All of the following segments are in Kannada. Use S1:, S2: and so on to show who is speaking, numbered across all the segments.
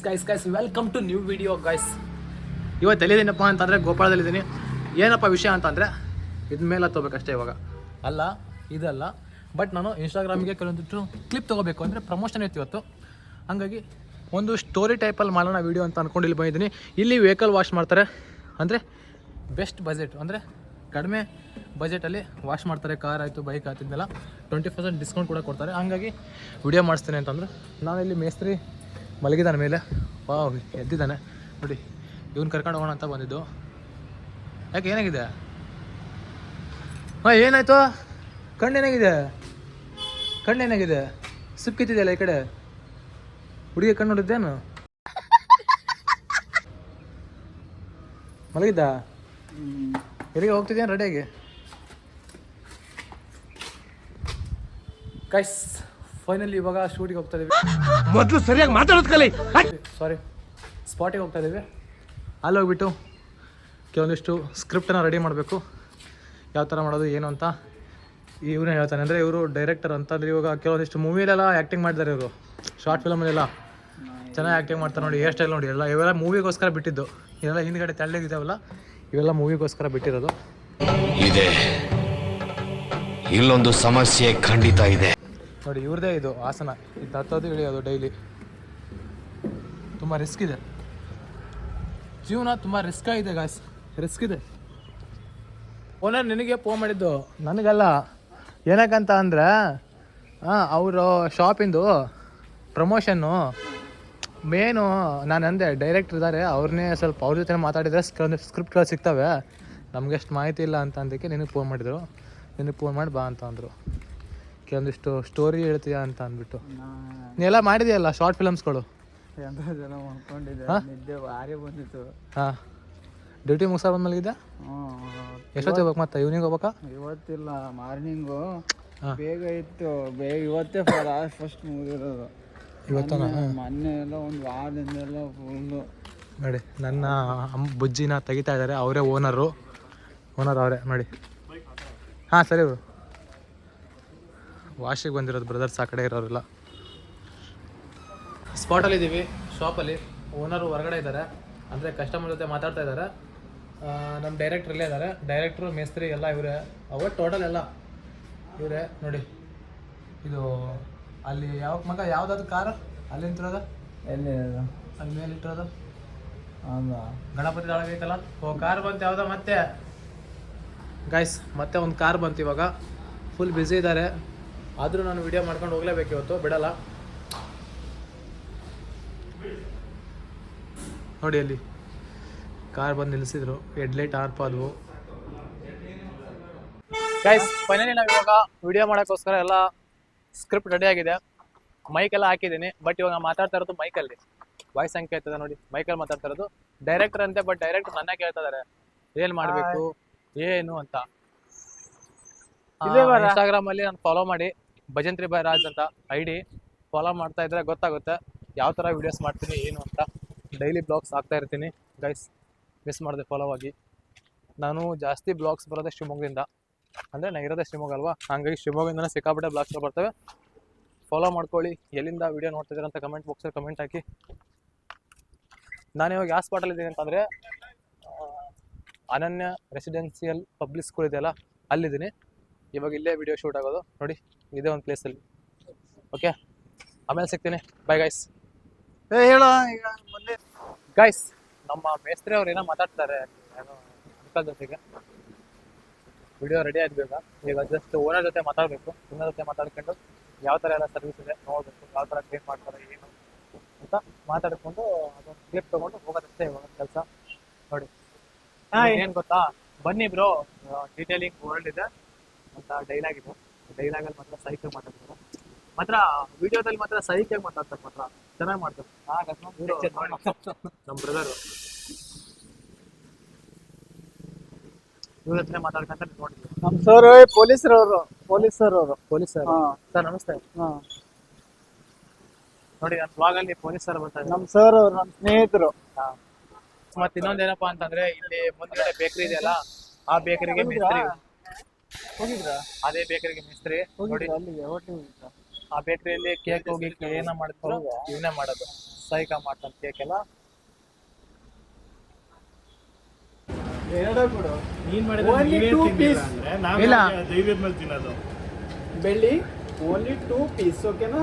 S1: Guys welcome to new video guys. ಇವತ್ತು ಎಲ್ಲಿದ್ದೀನಪ್ಪ ಅಂತಂದರೆ ಗೋಪಾಳದಲ್ಲಿದ್ದೀನಿ. ಏನಪ್ಪ ವಿಷಯ ಅಂತಂದರೆ ಇದ ಮೇಲೆ ತೊಗೋಬೇಕಷ್ಟೇ ಇವಾಗ ಅಲ್ಲ ಇದಲ್ಲ, ಬಟ್ ನಾನು ಇನ್ಸ್ಟಾಗ್ರಾಮಿಗೆ ಕೆಲವೊಂದಿಷ್ಟು ಕ್ಲಿಪ್ ತೊಗೋಬೇಕು ಅಂದರೆ ಪ್ರಮೋಷನ್ ಇತ್ತು ಇವತ್ತು. ಹಾಗಾಗಿ ಒಂದು ಸ್ಟೋರಿ ಟೈಪಲ್ಲಿ ಮಾಡೋಣ ವೀಡಿಯೋ ಅಂತ ಅಂದ್ಕೊಂಡು ಇಲ್ಲಿ ಬಂದಿದ್ದೀನಿ. ಇಲ್ಲಿ ವೆಹಿಕಲ್ ವಾಶ್ ಮಾಡ್ತಾರೆ, ಅಂದರೆ ಬೆಸ್ಟ್ ಬಜೆಟ್ ಅಂದರೆ ಕಡಿಮೆ ಬಜೆಟಲ್ಲಿ ವಾಶ್ ಮಾಡ್ತಾರೆ. ಕಾರ್ ಆಯಿತು, ಬೈಕ್ ಆಯ್ತು, ಇದನ್ನೆಲ್ಲ 20% ಡಿಸ್ಕೌಂಟ್ ಕೂಡ ಕೊಡ್ತಾರೆ. ಹಾಗಾಗಿ ವಿಡಿಯೋ ಮಾಡಿಸ್ತೇನೆ ಅಂತಂದ್ರೆ ನಾನು ಇಲ್ಲಿ ಮೇಸ್ತ್ರಿ ಮಲಗಿದ್ದಾನೆ ಮೇಲೆ, ಎದ್ದಿದ್ದಾನೆ ನೋಡಿ. ಇವ್ನು ಕರ್ಕೊಂಡು ಹೋಗೋಣ ಅಂತ ಬಂದಿದ್ದು. ಯಾಕೆ ಏನಾಗಿದೆ? ಹಾಂ ಏನಾಯಿತು? ಕಣ್ಣೇನಾಗಿದೆ? ಕಣ್ಣೇನಾಗಿದೆ? ಸಿಕ್ಕಿತ್ತಿದೆಯಲ್ಲ ಈ ಕಡೆ. ಹುಡುಗಿ ಕಣ್ಣು ನೋಡಿದ್ದೇನು? ಮಲಗಿದ್ದ? ಎಲ್ಲಿಗೆ ಹೋಗ್ತಿದ್ದೇನು ರೆಡಿಯಾಗಿ? ಗೈಸ್ ಫೈನಲಿ ಇವಾಗ ಶೂಟಿಗೆ ಹೋಗ್ತಾ ಇದೀವಿ.
S2: ಮೊದಲು ಸರಿಯಾಗಿ ಮಾತಾಡೋದು ಕಲಿ.
S1: ಸಾರಿ, ಸ್ಪಾಟಿಗೆ ಹೋಗ್ತಾ ಇದ್ದೀವಿ. ಅಲ್ಲಿ ಹೋಗ್ಬಿಟ್ಟು ಕೆಲವೊಂದಿಷ್ಟು ಸ್ಕ್ರಿಪ್ಟನ್ನು ರೆಡಿ ಮಾಡಬೇಕು. ಯಾವ ಥರ ಮಾಡೋದು ಏನು ಅಂತ ಇವ್ರನ್ನ ಹೇಳ್ತಾನೆ. ಅಂದರೆ ಇವರು ಡೈರೆಕ್ಟರ್ ಅಂತಂದರೆ ಇವಾಗ ಕೆಲವೊಂದಿಷ್ಟು ಮೂವಿಲೆಲ್ಲ ಆ್ಯಕ್ಟಿಂಗ್ ಮಾಡಿದ್ದಾರೆ ಇವರು. ಶಾರ್ಟ್ ಫಿಲಮಲ್ಲೆಲ್ಲ ಚೆನ್ನಾಗಿ ಆ್ಯಕ್ಟಿಂಗ್ ಮಾಡ್ತಾರೆ ನೋಡಿ. ಹೇರ್ ಸ್ಟೈಲ್ ನೋಡಿ, ಇವೆಲ್ಲ ಮೂವಿಗೋಸ್ಕರ ಬಿಟ್ಟಿದ್ದು. ಇವೆಲ್ಲ ಹಿಂದ್ಗಡೆ ತೆಳ್ಳಗಿದ್ದಾವಲ್ಲ, ಇವೆಲ್ಲ ಮೂವಿಗೋಸ್ಕರ ಬಿಟ್ಟಿರೋದು.
S2: ಇದೆ ಇಲ್ಲೊಂದು ಸಮಸ್ಯೆ ಖಂಡಿತ ಇದೆ
S1: ನೋಡಿ. ಇವ್ರದೇ ಇದು ಆಸನ, ಇದು ಹತ್ತೋದು ಇಳಿಯೋದು ಡೈಲಿ. ತುಂಬ ರಿಸ್ಕ್ ಇದೆ ಜೀವನ, ತುಂಬ ರಿಸ್ಕ್ ಇದೆ ಗಾಯ್ಸ್, ರಿಸ್ಕ್ ಇದೆ. ಓನರ್ ನಿನಗೆ ಫೋನ್ ಮಾಡಿದ್ದು, ನನಗಲ್ಲ. ಏನಕ್ಕಂತ ಅಂದರೆ ಅವರು ಶಾಪಿಂದು ಪ್ರಮೋಷನ್ನು ಮೇನು. ನಾನು ಅಂದೆ ಡೈರೆಕ್ಟ್ರ್ ಇದ್ದಾರೆ, ಅವ್ರನ್ನೇ ಸ್ವಲ್ಪ ಅವ್ರ ಜೊತೆ ಮಾತಾಡಿದರೆ ಸ್ಕ್ರಿಪ್ಟ್ಗಳು ಸಿಗ್ತವೆ, ನಮ್ಗೆ ಎಷ್ಟು ಮಾಹಿತಿ ಇಲ್ಲ ಅಂತ ಅಂದಕ್ಕೆ ನಿನಗೆ ಫೋನ್ ಮಾಡಿದರು. ನಿನಗೆ ಫೋನ್ ಮಾಡಿ ಬಾ ಅಂತ ಅಂದರು. ಕೆಲವೊಂದಿಷ್ಟು ಸ್ಟೋರಿ ಹೇಳ್ತೀಯಾ ಅಂತ ಅಂದ್ಬಿಟ್ಟು. ನೀನೆಲ್ಲ ಮಾಡಿದೆಯಲ್ಲ ಶಾರ್ಟ್ ಫಿಲಮ್ಸ್ಗಳು. ಹಾಂ, ಡ್ಯೂಟಿ ಮುಗಿಸ ಬಂದ ಮಲಗಿದ್ದೆ. ಎಷ್ಟೊತ್ತು ಹೋಗ್ಬೇಕು ಮತ್ತೆ? ಈವ್ನಿಂಗ್ ಹೋಗ್ಬೇಕಾ?
S3: ಇವತ್ತಿಲ್ಲ, ಮಾರ್ನಿಂಗು ಬೇಗ ಇತ್ತು. ಇವತ್ತೇ ಫಸ್ಟ್ ಮುಗಿದಿರೋದು.
S1: ಇವತ್ತು
S3: ಮೊನ್ನೆ ಎಲ್ಲ ಒಂದು ವಾರದಿಂದೆಲ್ಲ ಫುಲ್ಲು
S1: ನೋಡಿ. ನನ್ನ ಬುಜ್ಜಿನ ತೆಗಿತಾ ಇದ್ದಾರೆ, ಅವರೇ ಓನರ್ ಅವರೇ ನೋಡಿ. ಹಾಂ ಸರಿ ಬ್ರೋ. ವಾಶಿಗೆ ಬಂದಿರೋದು ಬ್ರದರ್ಸ್ ಆ ಕಡೆ ಇರೋರೆಲ್ಲ. ಸ್ಪಾಟಲ್ಲಿದ್ದೀವಿ, ಶಾಪಲ್ಲಿ. ಓನರು ಹೊರಗಡೆ ಇದ್ದಾರೆ, ಅಂದರೆ ಕಸ್ಟಮರ್ ಜೊತೆ ಮಾತಾಡ್ತಾ ಇದ್ದಾರೆ. ನಮ್ಮ ಡೈರೆಕ್ಟ್ರ್ ಇಲ್ಲೇ ಇದ್ದಾರೆ. ಡೈರೆಕ್ಟ್ರು, ಮೇಸ್ತ್ರಿ ಎಲ್ಲ ಇವರೇ. ಅವತ್ತು ಟೋಟಲ್ ಎಲ್ಲ ಇವರೇ ನೋಡಿ. ಇದು ಅಲ್ಲಿ ಮಗ ಯಾವುದಾದ್ರು ಕಾರು ಅಲ್ಲಿ ನಿಂತಿರೋದು?
S3: ಎಲ್ಲಿ
S1: ಅಲ್ಲಿ ಮೇಲೆ ಇಟ್ಟಿರೋದು
S3: ಹೌದಾ?
S1: ಗಣಪತಿ ಒಳಗೈತಲ್ಲ, ಕಾರ್ ಬಂತು ಯಾವುದೋ. ಮತ್ತೆ ಗೈಸ್ ಮತ್ತೆ ಒಂದು ಕಾರ್ ಬಂತು ಇವಾಗ. ಫುಲ್ ಬ್ಯುಸಿ ಇದ್ದಾರೆ, ಆದರೂ ನಾನು ವಿಡಿಯೋ ಮಾಡ್ಕೊಂಡು ಹೋಗಲೇಬೇಕು ಇವತ್ತು, ಬಿಡಲ್ಲ. ನೋಡಿ ಅಲ್ಲಿ ಕಾರ್ ಬಂದು ನಿಲ್ಲಿಸಿದ್ರು, ಹೆಡ್ಲೈಟ್ ಆರ್ಪ್ ಆದವು. ಗೈಸ್ ಫೈನಲಿ ನಾವು ಇವಾಗ ವಿಡಿಯೋ ಮಾಡೋಕ್ಕೋಸ್ಕರ ಎಲ್ಲ ಸ್ಕ್ರಿಪ್ಟ್ ರೆಡಿ ಆಗಿದೆ. ಮೈಕೆಲ್ಲ ಹಾಕಿದ್ದೀನಿ, ಬಟ್ ಇವಾಗ ಮಾತಾಡ್ತಾ ಇರೋದು ಮೈಕಲ್ಲಿ. ವಾಯ್ಸ್ ಸಂಖ್ಯೆ ಆಯ್ತದೆ ನೋಡಿ, ಮೈಕಲ್ಲಿ ಮಾತಾಡ್ತಾ ಇರೋದು. ಡೈರೆಕ್ಟರ್ ಅಂತೆ, ಬಟ್ ಡೈರೆಕ್ಟರ್ ನನ್ನ ಕೇಳ್ತಾ ಇದ್ದಾರೆ ಏನು ಮಾಡಬೇಕು ಏನು ಅಂತ. ಇನ್ಸ್ಟಾಗ್ರಾಮ್ ಅಲ್ಲಿ ನಾನು ಫಾಲೋ ಮಾಡಿ, ಭಜಂತ್ರಿ ಬಾಯ್ ರಾಜ್ ಅಂತ ID ಫಾಲೋ ಮಾಡ್ತಾ ಇದ್ರೆ ಗೊತ್ತಾಗುತ್ತೆ ಯಾವ ಥರ ವೀಡಿಯೋಸ್ ಮಾಡ್ತೀನಿ ಏನು ಅಂತ. ಡೈಲಿ ಬ್ಲಾಗ್ಸ್ ಆಗ್ತಾ ಇರ್ತೀನಿ ಗೈಸ್, ಮಿಸ್ ಮಾಡಿದೆ ಫಾಲೋ ಆಗಿ. ನಾನು ಜಾಸ್ತಿ ಬ್ಲಾಗ್ಸ್ ಬರೋದೇ ಶಿವಮೊಗ್ಗದಿಂದ, ಅಂದರೆ ನಾನು ಇರೋದೇ ಶಿವಮೊಗ್ಗ ಅಲ್ವಾ, ಹಾಗಾಗಿ ಶಿವಮೊಗ್ಗದಿಂದನೇ ಸಿಕ್ಕಾಪಟ್ಟೆ ಬ್ಲಾಗ್ಸ್ಗಳು ಬರ್ತವೆ. ಫಾಲೋ ಮಾಡ್ಕೊಳ್ಳಿ. ಎಲ್ಲಿಂದ ವೀಡಿಯೋ ನೋಡ್ತಿದ್ದೀರ ಅಂತ ಕಮೆಂಟ್ ಬಾಕ್ಸಲ್ಲಿ ಕಮೆಂಟ್ ಹಾಕಿ. ನಾನು ಇವಾಗ ಯಾವ ಸ್ಪಾಟಲ್ಲಿದ್ದೀನಿ ಅಂತಂದರೆ ಅನನ್ಯ ರೆಸಿಡೆನ್ಸಿಯಲ್ ಪಬ್ಲಿಕ್ ಸ್ಕೂಲ್ ಇದೆಯಲ್ಲ, ಅಲ್ಲಿದ್ದೀನಿ ಇವಾಗ. ಇಲ್ಲೇ ವಿಡಿಯೋ ಶೂಟ್ ಆಗೋದು ನೋಡಿ, ಇದೇ ಒಂದು ಪ್ಲೇಸಲ್ಲಿ. ಓಕೆ, ಆಮೇಲೆ ಸಿಗ್ತೀನಿ. Bye guys.
S3: ಹೇಳೋ ಈಗ ಮೊನ್ನೆ
S1: ಗೈಸ್ ನಮ್ಮ ಮೇಸ್ತ್ರಿ ಅವ್ರು ಏನೋ ಮಾತಾಡ್ತಾರೆ ಏನೋ ಅಂಕಲ್ ಜೊತೆಗೆ. ವಿಡಿಯೋ ರೆಡಿ ಆಗಬೇಕು ಈಗ. ಜಸ್ಟ್ ಓನರ್ ಜೊತೆ ಮಾತಾಡಬೇಕು. ಓನರ್ ಜೊತೆ ಮಾತಾಡ್ಕೊಂಡು ಯಾವ ಥರ ಎಲ್ಲ ಸರ್ವಿಸ್ ಇದೆ ನೋಡಬೇಕು, ಯಾವ ಥರ ಕ್ಲೀನ್ ಮಾಡ್ತಾರೆ ಏನು ಅಂತ ಮಾತಾಡ್ಕೊಂಡು ಅದೊಂದು ಕ್ಲಿಪ್ ತೊಗೊಂಡು ಹೋಗೋದಷ್ಟೇ ಇವಾಗ ಕೆಲಸ ನೋಡಿ. ಏನು ಗೊತ್ತಾ, ಬನ್ನಿ ಬ್ರೋ ಡೀಟೇಲಿಂಗ್ ವರ್ಲ್ಡ್ ಇದೆ ಅಂತ ಡೈಲಾಗ್ ಇದೆ. ಡೈಲಾಗಲ್ಲಿ ಮಾತ್ರ ಸೈಕಾಗಿ ಮಾತಾಡ್ತಾರೆ, ಮಾತ್ರ ವಿಡಿಯೋದಲ್ಲಿ ಮಾತ್ರ ಸೈಕಾಗಿ ಮಾತಾಡ್ತಾರೆ, ಮಾತ್ರ ಚೆನ್ನಾಗಿ ಮಾಡ್ತಾರೆ. ನಮ್ಮ ಬ್ರದರು ಇವ್ರ ಹತ್ರ ಮಾತಾಡ್ಕೊಂತ ನೋಡಿದ್ವಿ.
S3: ನಮ್ಮ ಸರ್ ಪೊಲೀಸರವರು.
S1: ಪೊಲೀಸ್ ಸರ್ ನಮಸ್ತೆ. ನೋಡಿ ನನ್ನ ಬ್ಲಾಗಲ್ಲಿ ಪೊಲೀಸ್ ಸರ್ ಬರ್ತಾರೆ.
S3: ನಮ್ಮ ಸರ್ ಅವರು ನಮ್ಮ ಸ್ನೇಹಿತರು.
S1: ಮತ್ತೆ ಇನ್ನೊಂದೇನಪ್ಪಾ ಅಂತಂದ್ರೆ, ಇಲ್ಲಿ ಮುಂದ್ಗಡೆ ಬೇಕರಿ ಇದೆಯಲ್ಲ, ಆ ಬೇಕರಿಗೆ ಮೇಸ್ತ್ರಿ.
S3: ಹೋಗಿದ್ರಾ?
S1: ಅದೇ ಬೇಕರಿಗೆ ಮೇಸ್ತ್ರಿ ನೋಡಿ.
S3: ಅಲ್ಲಿಗೆ ಹೋಟೆಲ್
S1: ಆ ಬೇಕರಿಯಲ್ಲಿ ಕೇಕ್ ಹೋಗಿ ಏನೋ ಮಾಡ್ತಾರೆ, ಇವನೇ ಮಾಡೋದು. ಸೈಕ ಮಾಡ್ತಾನೆ ಕೇಕ್ ಎಲ್ಲ.
S3: ಎರಡೂ ಕೊಡು.
S4: ನೀನ್ ಮಾಡಿದ್ರೆ
S3: Only
S4: ನೀವೇ
S3: two
S4: ತಿಂದಿಲ್ಲ
S3: piece.
S4: ಅಂದ್ರೆ ನಾವು
S1: ಇಲ್ಲ.
S4: ದೈವದ ಮೇಲೆ ತಿನ್ನೋದು.
S3: ಬೆಳ್ಳಿ ಓನ್ಲಿ 2 ಪೀಸ್, ಓಕೆನಾ?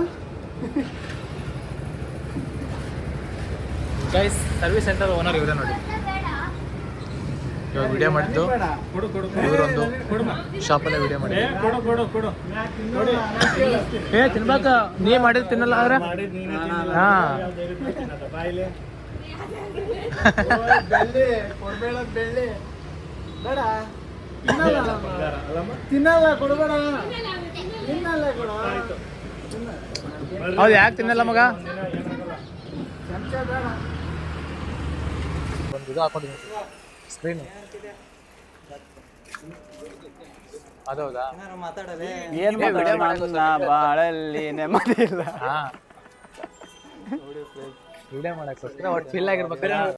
S1: ಗೈಸ್ ಸರ್ವಿಸ್ ಸೆಂಟರ್ ಓನರ್ ಇವರೇ ನೋಡಿ. ಇವಾಗ ವಿಡಿಯೋ ಮಾಡಿದ್ದು
S3: ಬೇಡ.
S4: ಕೊಡು ಕೊಡು
S1: ಇವರೊಂದು
S4: ಕೊಡು
S1: ಶಾಪಲ್ಲೇ ವಿಡಿಯೋ ಮಾಡಿ.
S4: ಕೊಡು ಕೊಡು ಕೊಡು ನೋಡಿ.
S1: ತಿನ್ಬೇಕ ನೀ ಮಾಡಿದ್ ತಿನ್ನಲ್ಲ ಆದ್ರೆ
S4: ಮಾಡಿದ್ ನೀನೇ ತಿನ್ನಲ್ಲ.
S1: ಹಾ.
S4: ಯಾವ ದೈವದ ಮೇಲೆ ತಿನ್ನೋದು? ಬಾಯಿಲೆ.
S3: ಓಯ್, ಬೆಳ್ಳಿ ಕೊಡ್ಬೇಡ, ಬೆಳ್ಳಿ ಬೇಡ. ತಿನ್ನಲ್ಲ ನಾನು.
S4: ಬಂಗಾರ ಅಲ್ಲಮ್ಮ?
S3: ತಿನ್ನಲ್ಲ, ಕೊಡ್ಬೇಡ. ತಿನ್ನಲ್ಲ ಕೊಡು.
S1: ಹೌದು ಯಾಕೆ ತಿನ್ನಲ್ಲ ಮಗ?
S3: ಚಮಚ ಬೇಡ.
S1: ಒಂದು ಇದು ಹಾಕೊಂಡಿದ್ದೀನಿ ಸ್ಕ್ರೀನ್. ಅದೌದಾ?
S3: ಏನ್ ಮಾತಾಡೋಣ ಬಾಳಲ್ಲಿ ನೆಮ್ಮದಿ ಇಲ್ಲ.
S1: ಹಾ ವಿಡಿಯೋ ಮಾಡಕ್ಕೋಸ್ಕರ ಒಟ್ಟು ಫಿಲ್ ಆಗಿರ್ಬೇಕು.